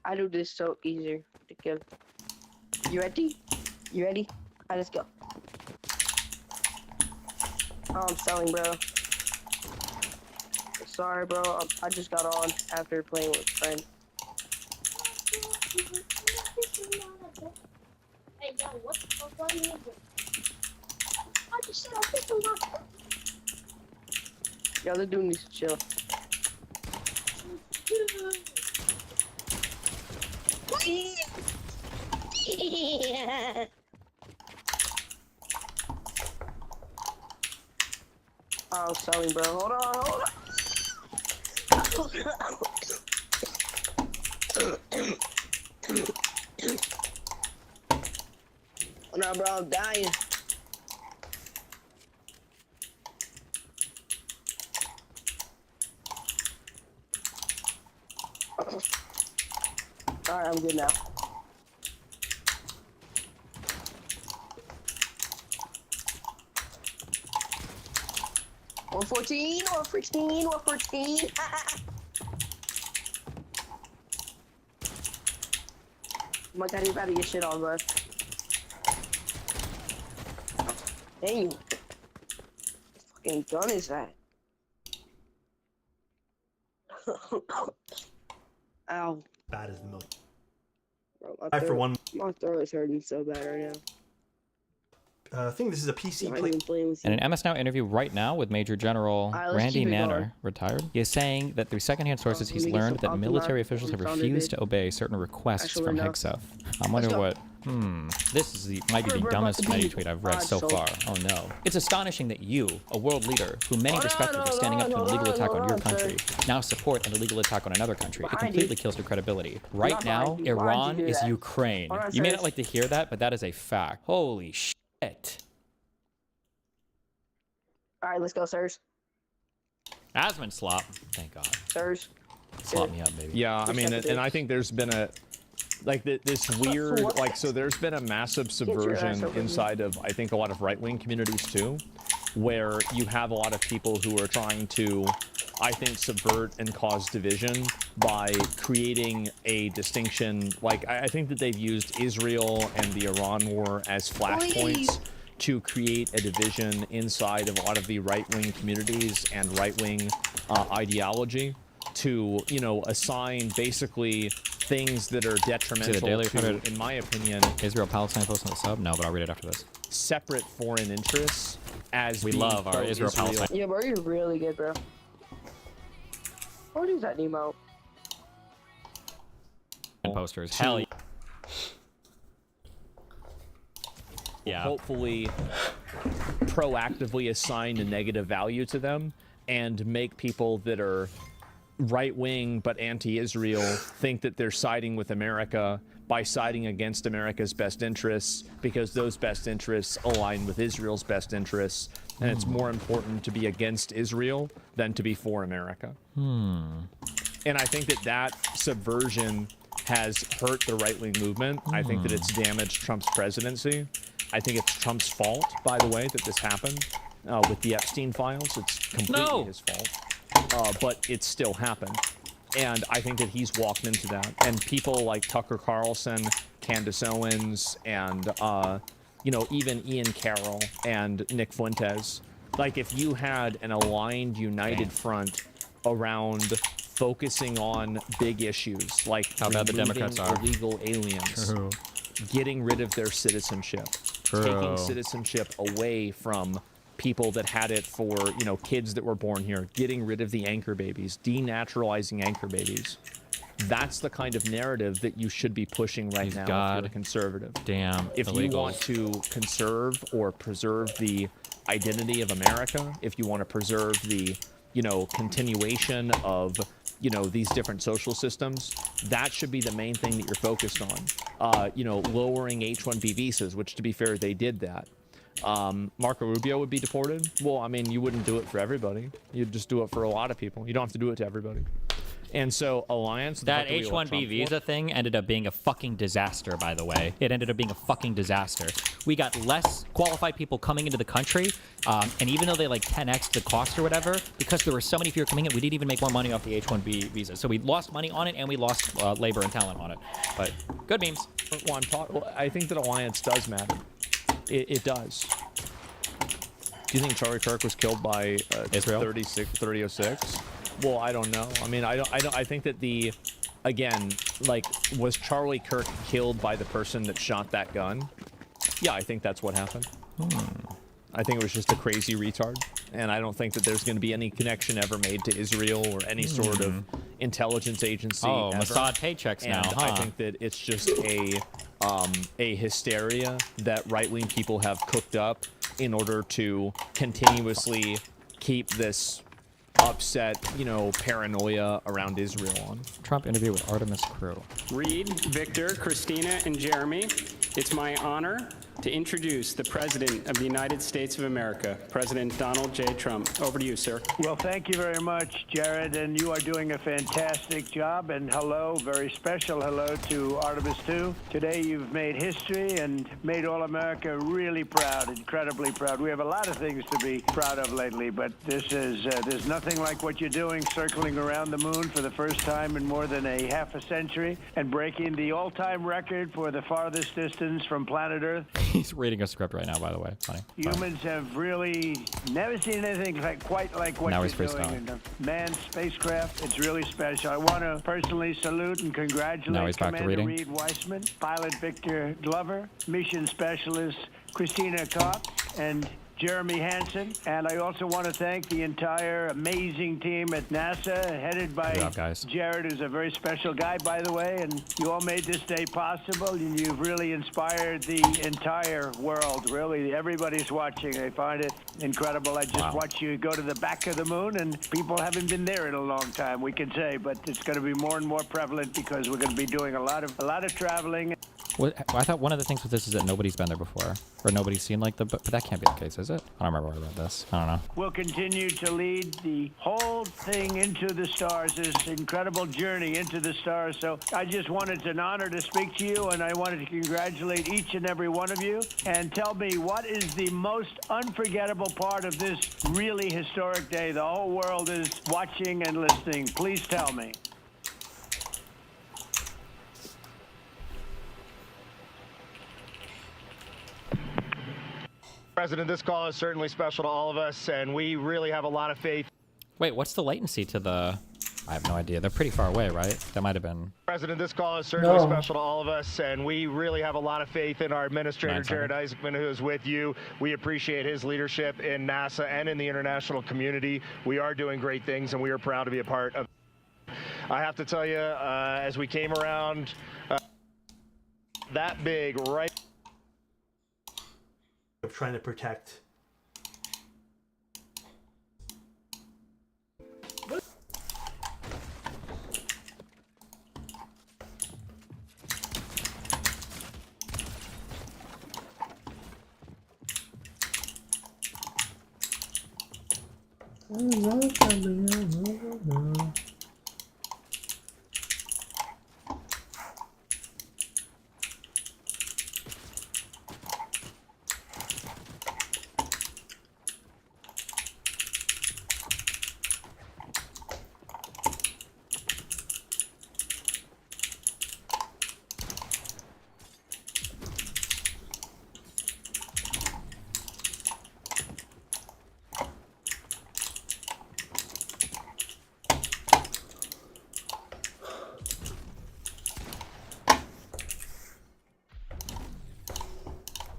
I do this so easier to kill. You ready? You ready? Alright, let's go. Oh, I'm selling, bro. Sorry, bro. I just got on after playing with friends. Hey, yo, what the fuck are you doing? I just said I'll pick them up. Yo, the dude needs to chill. Yeah. Oh, I'm selling, bro. Hold on, hold on. Oh no, bro, I'm dying. Alright, I'm good now. Or 14, or 15, or 14. Oh my god, you better get shit on, bro. Dang. What fucking gun is that? Ow. Bad as the most. Bro, I, for one, my throat is hurting so bad right now. I think this is a PC I'm play. even playing with you. In an MS Now interview right now with Major General Alright, let's Randy keep it Nanner, going. retired, he is saying that through secondhand sources let he's me get learned some that military Optima officials have and found it refused big. to obey certain requests Actually, from no. HIGSA. I wonder go. what... This is might be the We're about dumbest to be petty tweet I've read so sold. far. Oh no. It's astonishing that you, a world leader, who many respected for standing up to an illegal attack on your country, now support an illegal attack on another country. It Behind completely you. kills your credibility. Right Not now, behind you. Why'd you Iran do is that? Ukraine. Hold on, You may sirs. not like to hear that, but that is a fact. Holy shit. Alright, let's go, sirs. Asmund slop. Thank God. Sirs. Slop me up, baby. Yeah, I mean, and I think there's been a, like, this weird, What? like, so there's been a massive your ass subversion over here. inside of, I think, a lot of right-wing communities, too, where you have a lot of people who are trying to, I think, subvert and cause division by creating a distinction. Like, I think that they've used Israel and the Iran war as flashpoints to create a division inside of a lot of the right-wing communities and right-wing ideology to, you know, assign basically things that are detrimental Daily to, Prophet- in my opinion, Israel-Palestine post on the sub? No, but I'll read it after this. separate foreign interests as We being love our pro-Israel. Israel-Palestine Yeah, bro, you're really good, bro. What is that emote? posters. Hell yeah. Yeah. Hopefully proactively assign a negative value to them and make people that are right-wing but anti-Israel think that they're siding with America by siding against America's best interests because those best interests align with Israel's best interests, and it's more important to be against Israel than to be for America. And I think that that subversion has hurt the right-wing movement. I think that it's damaged Trump's presidency. I think it's Trump's fault, by the way, that this happened with the Epstein files. It's completely his fault, but it still happened. And I think that he's walked into that. And people like Tucker Carlson, Candace Owens, and, you know, even Ian Carroll and Nick Fuentes. Like, if you had an aligned, united front around focusing on big issues, like How bad the removing Democrats are. illegal aliens, True. getting rid of their citizenship, True. taking citizenship away from people that had it for, you know, kids that were born here, getting rid of the anchor babies, denaturalizing anchor babies. That's the kind of narrative that you should be pushing right now if God. you're a conservative. Damn. If you want to conserve or preserve the identity of America, if you want to preserve the, you know, continuation of, you know, these different social systems, that should be the main thing that you're focused on. You know, lowering H-1B visas, which, to be fair, they did that. Marco Rubio would be deported. Well, I mean, you wouldn't do it for everybody. You'd just do it for a lot of people. You don't have to do it to everybody. And so Alliance... That H-1B visa thing ended up being a fucking disaster, by the way. It ended up being a fucking disaster. We got less qualified people coming into the country, and even though they like 10x'd the cost or whatever, because there were so many fewer coming in, we didn't even make more money off the H-1B visa. So we lost money on it, and we lost labor and talent on it. But good memes. Well, I think that Alliance does matter. It does. Do you think Charlie Kirk was killed by Israel? 3006? Well, I don't know. I mean, I think that again, like, was Charlie Kirk killed by the person that shot that gun? Yeah, I think that's what happened. I think it was just a crazy retard, and I don't think that there's going to be any connection ever made to Israel or any sort of intelligence agency. Oh, ever. Mossad paychecks And now, huh? I think that it's just a hysteria that right-wing people have cooked up in order to continuously keep this upset, you know, paranoia around Israel on. Trump interview with Artemis Crew. Reed, Victor, Christina, and Jeremy, it's my honor to introduce the President of the United States of America, President Donald J. Trump. Over to you, sir. Well, thank you very much, Jared, and you are doing a fantastic job. And hello, very special hello to Artemis 2. Today you've made history and made all America really proud, incredibly proud. We have a lot of things to be proud of lately, but this is there's nothing like what you're doing, circling around the moon for the first time in more than a half a century and breaking the all-time record for the farthest distance from planet Earth. He's reading a script right now, by the way. Funny. Humans have really never seen anything quite like what Now you're he's doing freestyling. in the manned spacecraft. It's really special. I want to personally salute and Now congratulate he's back to Commander reading. Reed Weissman, Pilot Victor Glover, Mission Specialist Christina Kopp, and Jeremy Hansen. And I also want to thank the entire amazing team at NASA, headed by Good job, guys. Jared, who's a very special guy, by the way. And you all made this day possible, and you've really inspired the entire world. Really, everybody's watching. They find it incredible. I just watch you go to the back of the moon, and people haven't been there in a long time, we can say. But it's going to be more and more prevalent because we're going to be doing a lot of traveling. I thought one of the things with this is that nobody's been there before, or nobody's seen like but that can't be the case, is it? I don't remember where I read this. I don't know. We'll continue to lead the whole thing into the stars, this incredible journey into the stars. So I just wanted an honor to speak to you, and I wanted to congratulate each and every one of you. And tell me, what is the most unforgettable part of this really historic day? The whole world is watching and listening. Please tell me. President, this call is certainly special to all of us, and we really have a lot of faith. Wait, what's the latency to the... I have no idea. They're pretty far away, right? That might have been... President, this call is certainly special to all of us, and we really have a lot of faith in our administrator, Jared Isaacman, who is with you. We appreciate his leadership in NASA and in the international community. We are doing great things, and we are proud to be a part of. I have to tell you, as we came around that big, right... Of trying to protect.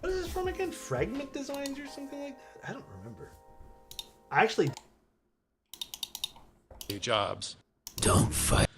What is this from again? Fragment Designs or something like that? I don't remember. I actually... New jobs. Don't fight.